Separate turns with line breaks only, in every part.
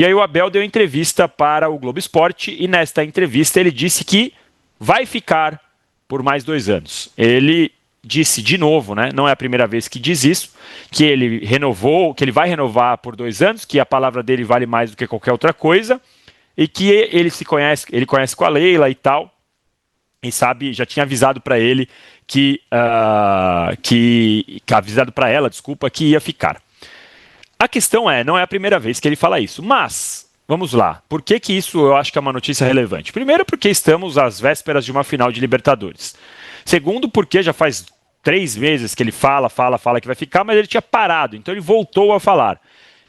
E aí o Abel deu entrevista para o Globo Esporte e nesta entrevista ele disse que vai ficar por mais 2 anos. Ele disse de novo, né? Não é a primeira vez que diz isso, que ele renovou, que ele vai renovar por 2 anos, que a palavra dele vale mais do que qualquer outra coisa e que ele conhece com a Leila e tal. E sabe, já tinha avisado para ele que avisado para ela, desculpa, que ia ficar. A questão não é a primeira vez que ele fala isso, mas vamos lá. Por que isso eu acho que é uma notícia relevante? Primeiro, porque estamos às vésperas de uma final de Libertadores. Segundo, porque já faz 3 meses que ele fala que vai ficar, mas ele tinha parado, então ele voltou a falar.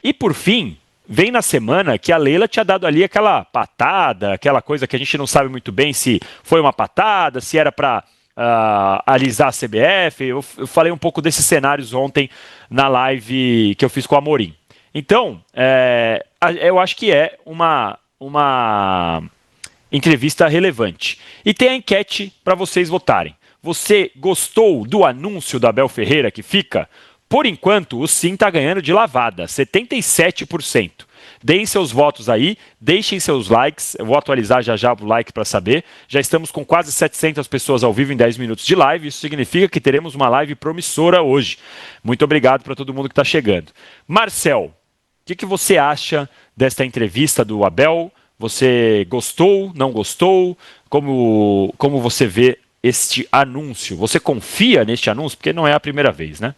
E por fim, vem na semana que a Leila tinha dado ali aquela patada, aquela coisa que a gente não sabe muito bem se foi uma patada, se era para alisar a CBF. Eu falei um pouco desses cenários ontem na live que eu fiz com o Amorim. Então, eu acho que é uma entrevista relevante. E tem a enquete para vocês votarem. Você gostou do anúncio da Abel Ferreira que fica? Por enquanto, o sim está ganhando de lavada, 77%. Deem seus votos aí, deixem seus likes, eu vou atualizar já o like para saber. Já estamos com quase 700 pessoas ao vivo em 10 minutos de live, isso significa que teremos uma live promissora hoje. Muito obrigado para todo mundo que está chegando. Marcel, o que você acha desta entrevista do Abel? Você gostou, não gostou? Como você vê este anúncio? Você confia neste anúncio? Porque não é a primeira vez, né?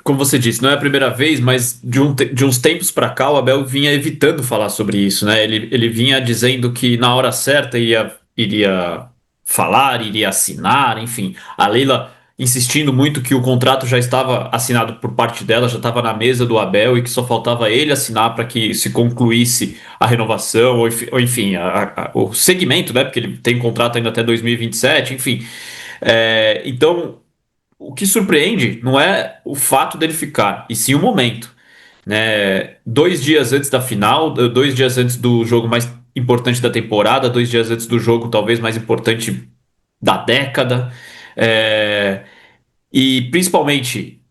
Como você disse, não é a primeira vez, mas de uns tempos para cá o Abel vinha evitando falar sobre isso, né? Ele vinha dizendo que na hora certa iria falar, iria assinar, enfim. A Leila insistindo muito que o contrato já estava assinado por parte dela, já estava na mesa do Abel e que só faltava ele assinar para que se concluísse a renovação, ou enfim, o segmento, né? Porque ele tem contrato ainda até 2027, enfim. Então. O que surpreende não é o fato dele ficar, e sim o momento, né? 2 dias antes da final, 2 dias antes do jogo mais importante da temporada, 2 dias antes do jogo talvez mais importante da década, é, e principalmente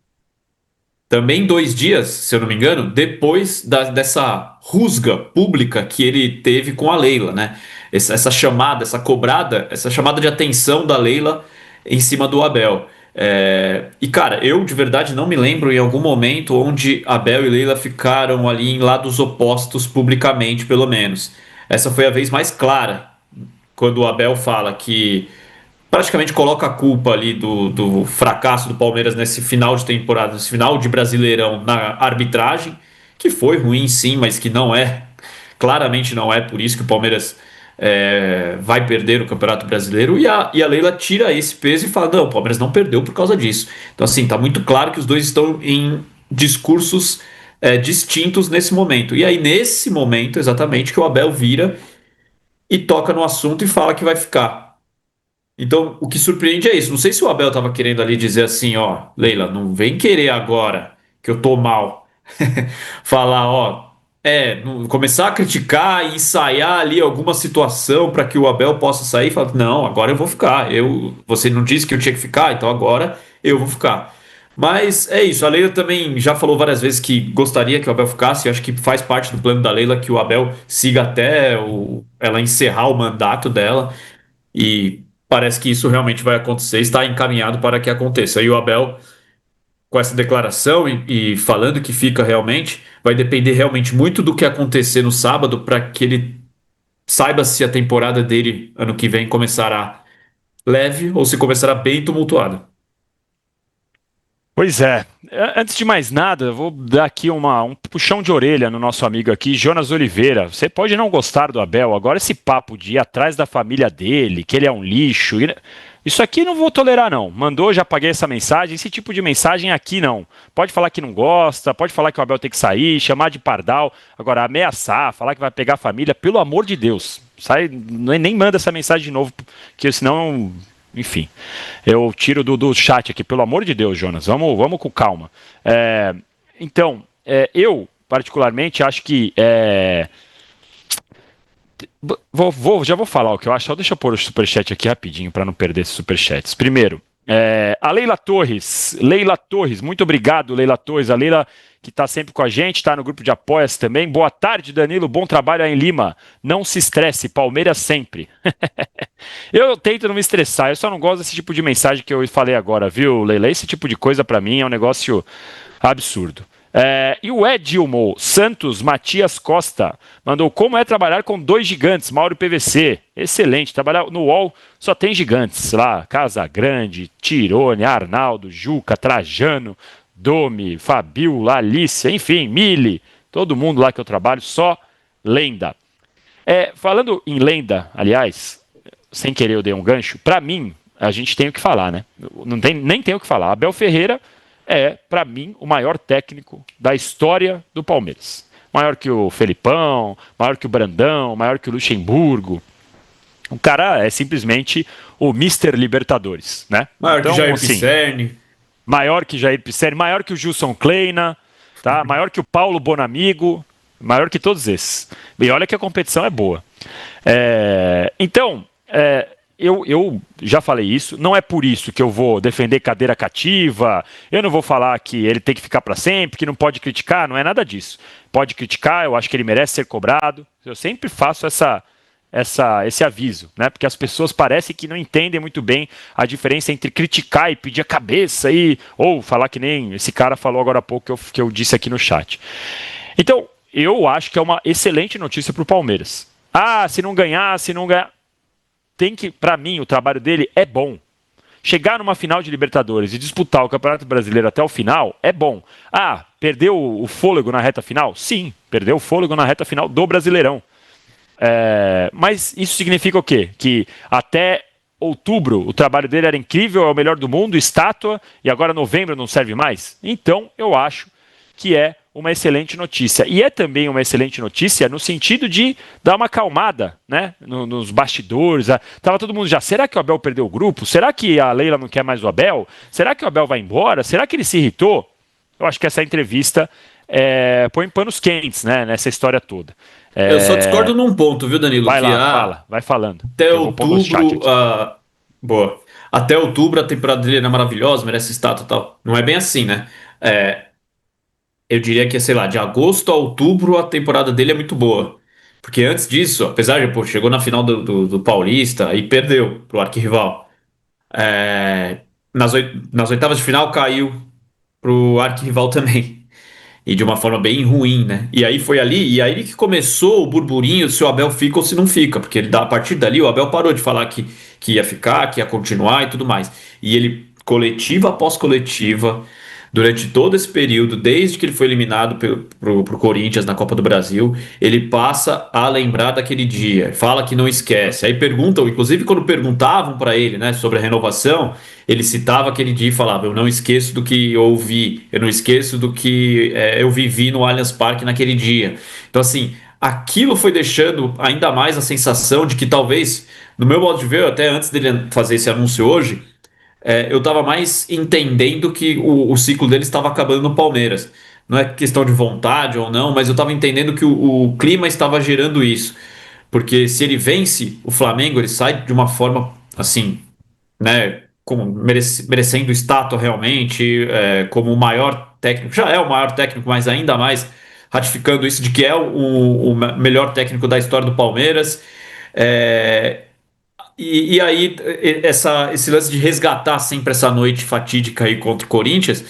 também 2 dias, se eu não me engano, depois dessa rusga pública que ele teve com a Leila, né? Essa chamada, essa cobrada, essa chamada de atenção da Leila em cima do Abel. E cara, eu de verdade não me lembro em algum momento onde Abel e Leila ficaram ali em lados opostos publicamente, pelo menos. Essa foi a vez mais clara, quando o Abel fala que praticamente coloca a culpa ali do fracasso do Palmeiras nesse final de temporada, nesse final de Brasileirão na arbitragem, que foi ruim sim, mas que não é, claramente não é por isso que o Palmeiras vai perder o Campeonato Brasileiro, e a Leila tira esse peso e fala, não, o Palmeiras não perdeu por causa disso. Então assim, tá muito claro que os dois estão em discursos distintos nesse momento. E aí nesse momento exatamente que o Abel vira e toca no assunto e fala que vai ficar. Então, o que surpreende é isso. Não sei se o Abel estava querendo ali dizer assim, ó, Leila, não vem querer agora que eu tô mal. Falar, ó, começar a criticar e ensaiar ali alguma situação para que o Abel possa sair e falar, não, agora eu vou ficar. Você não disse que eu tinha que ficar, então agora eu vou ficar. Mas é isso, a Leila também já falou várias vezes que gostaria que o Abel ficasse. Eu acho que faz parte do plano da Leila que o Abel siga até ela encerrar o mandato dela. E parece que isso realmente vai acontecer, está encaminhado para que aconteça. E o Abel, com essa declaração e falando que fica realmente, vai depender realmente muito do que acontecer no sábado para que ele saiba se a temporada dele ano que vem começará leve ou se começará bem tumultuada.
Pois é. Antes de mais nada, eu vou dar aqui um puxão de orelha no nosso amigo aqui, Jonas Oliveira. Você pode não gostar do Abel, agora esse papo de ir atrás da família dele, que ele é um lixo. Isso aqui não vou tolerar, não. Mandou, já paguei essa mensagem. Esse tipo de mensagem aqui não. Pode falar que não gosta, pode falar que o Abel tem que sair, chamar de pardal. Agora, ameaçar, falar que vai pegar a família, pelo amor de Deus. Sai, nem manda essa mensagem de novo, que senão. Enfim, eu tiro do chat aqui, pelo amor de Deus, Jonas, vamos com calma. Então, eu particularmente acho que já vou falar o que eu acho, só deixa eu pôr o superchat aqui rapidinho para não perder esses superchats. Primeiro, A Leila Torres, muito obrigado, Leila Torres. A Leila que está sempre com a gente, está no grupo de apoias também. Boa tarde, Danilo, bom trabalho aí em Lima. Não se estresse, Palmeiras sempre. Eu tento não me estressar, eu só não gosto desse tipo de mensagem que eu falei agora, viu, Leila? Esse tipo de coisa para mim é um negócio absurdo. E o Edilmo Santos Matias Costa mandou: como é trabalhar com dois gigantes, Mauro e PVC? Excelente, trabalhar no UOL só tem gigantes lá, Casagrande, Tirone, Arnaldo, Juca, Trajano, Domi, Fabio, Alícia, enfim, Mili, todo mundo lá que eu trabalho, só lenda. Falando em lenda, aliás, sem querer eu dei um gancho, para mim, a gente tem o que falar, né? Nem tem o que falar. Abel Ferreira é, para mim, o maior técnico da história do Palmeiras. Maior que o Felipão, maior que o Brandão, maior que o Luxemburgo. O cara é simplesmente o Mister Libertadores, né?
Maior que Jair Pisserni.
Maior que Jair Pisserni, maior que o Gilson Kleina, tá? Maior que o Paulo Bonamigo, maior que todos esses. E olha que a competição é boa. Eu já falei isso, não é por isso que eu vou defender cadeira cativa, eu não vou falar que ele tem que ficar para sempre, que não pode criticar, não é nada disso. Pode criticar, eu acho que ele merece ser cobrado, eu sempre faço esse aviso, né? Porque as pessoas parecem que não entendem muito bem a diferença entre criticar e pedir a cabeça, ou falar que nem esse cara falou agora há pouco que eu disse aqui no chat. Então, eu acho que é uma excelente notícia para o Palmeiras. Se não ganhar, para mim, o trabalho dele é bom. Chegar numa final de Libertadores e disputar o Campeonato Brasileiro até o final é bom. Perdeu o fôlego na reta final? Sim, perdeu o fôlego na reta final do Brasileirão. Mas isso significa o quê? Que até outubro o trabalho dele era incrível, é o melhor do mundo, estátua, e agora novembro não serve mais? Então, eu acho que é uma excelente notícia. E é também uma excelente notícia no sentido de dar uma acalmada, né, nos bastidores. Tava todo mundo já, será que o Abel perdeu o grupo? Será que a Leila não quer mais o Abel? Será que o Abel vai embora? Será que ele se irritou? Eu acho que essa entrevista põe panos quentes, né, nessa história toda.
Eu só discordo num ponto, viu, Danilo?
Vai lá, vai falando.
Até outubro, boa. Até outubro a temporada dele era maravilhosa, merece estátua e tal. Não é bem assim, né? Eu diria que, sei lá, de agosto a outubro a temporada dele é muito boa. Porque antes disso, apesar de, chegou na final do Paulista e perdeu pro arquirrival. Nas oitavas de final caiu pro arquirrival também. E de uma forma bem ruim, né? E aí foi ali, e aí que começou o burburinho se o Abel fica ou se não fica. Porque a partir dali o Abel parou de falar que ia ficar, que ia continuar e tudo mais. E ele, coletiva após coletiva, durante todo esse período, desde que ele foi eliminado pro Corinthians na Copa do Brasil, ele passa a lembrar daquele dia, fala que não esquece. Aí perguntam, inclusive quando perguntavam para ele, né, sobre a renovação, ele citava aquele dia e falava: eu não esqueço do que eu ouvi, eu não esqueço do que eu vivi no Allianz Parque naquele dia. Então, assim, aquilo foi deixando ainda mais a sensação de que talvez, no meu modo de ver, até antes dele fazer esse anúncio hoje, eu estava mais entendendo que o ciclo dele estava acabando no Palmeiras. Não é questão de vontade ou não, mas eu estava entendendo que o clima estava gerando isso. Porque se ele vence o Flamengo, ele sai de uma forma assim, né, merecendo estátua realmente, como o maior técnico. Já é o maior técnico, mas ainda mais ratificando isso de que é o melhor técnico da história do Palmeiras. E aí, esse lance de resgatar sempre essa noite fatídica aí contra o Corinthians,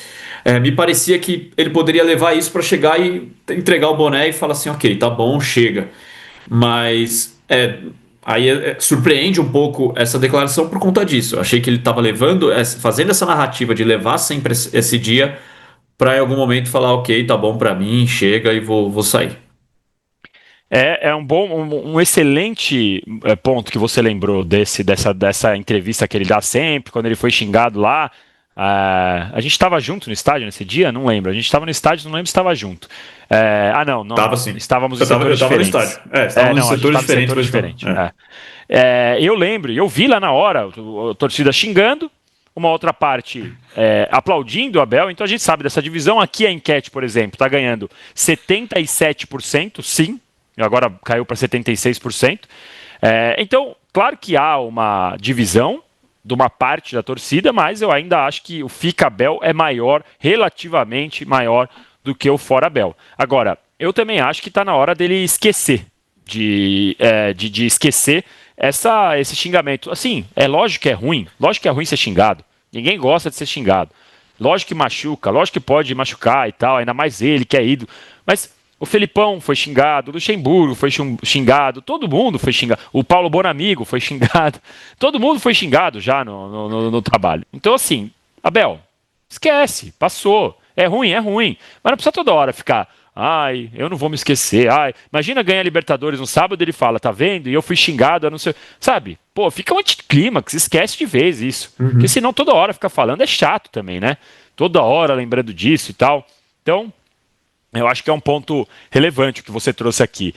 me parecia que ele poderia levar isso para chegar e entregar o boné e falar assim: ok, tá bom, chega. Mas aí surpreende um pouco essa declaração por conta disso. Eu achei que ele estava fazendo essa narrativa de levar sempre esse dia para em algum momento falar: ok, tá bom para mim, chega e vou sair.
Um excelente ponto que você lembrou dessa entrevista que ele dá sempre, quando ele foi xingado lá. A gente estava junto no estádio nesse dia? Não lembro. A gente estava no estádio, não lembro se estava junto. Não.
Tava sim.
Estávamos em setores diferentes.
No estádio. Estávamos em setores
diferentes. Eu lembro, eu vi lá na hora a torcida xingando, uma outra parte aplaudindo o Abel. Então a gente sabe dessa divisão. Aqui a enquete, por exemplo, está ganhando 77%, sim. Agora caiu para 76%. Então, claro que há uma divisão, de uma parte da torcida, mas eu ainda acho que o fica Abel é maior, relativamente maior do que o fora Abel. Agora, eu também acho que está na hora dele esquecer, de esquecer esse xingamento. Assim, é lógico que é ruim ser xingado. Ninguém gosta de ser xingado. Lógico que machuca, lógico que pode machucar e tal, ainda mais ele que é ídolo. Mas o Felipão foi xingado, o Luxemburgo foi xingado, todo mundo foi xingado. O Paulo Bonamigo foi xingado. Todo mundo foi xingado já no trabalho. Então, assim, Abel, esquece, passou. É ruim. Mas não precisa toda hora ficar. Ai, eu não vou me esquecer. Ai, imagina ganhar Libertadores no sábado, ele fala, tá vendo? E eu fui xingado, eu não sei. Sabe? Pô, fica um anticlímax, esquece de vez isso. Porque senão toda hora ficar falando é chato também, né? Toda hora lembrando disso e tal. Então, eu acho que é um ponto relevante o que você trouxe aqui.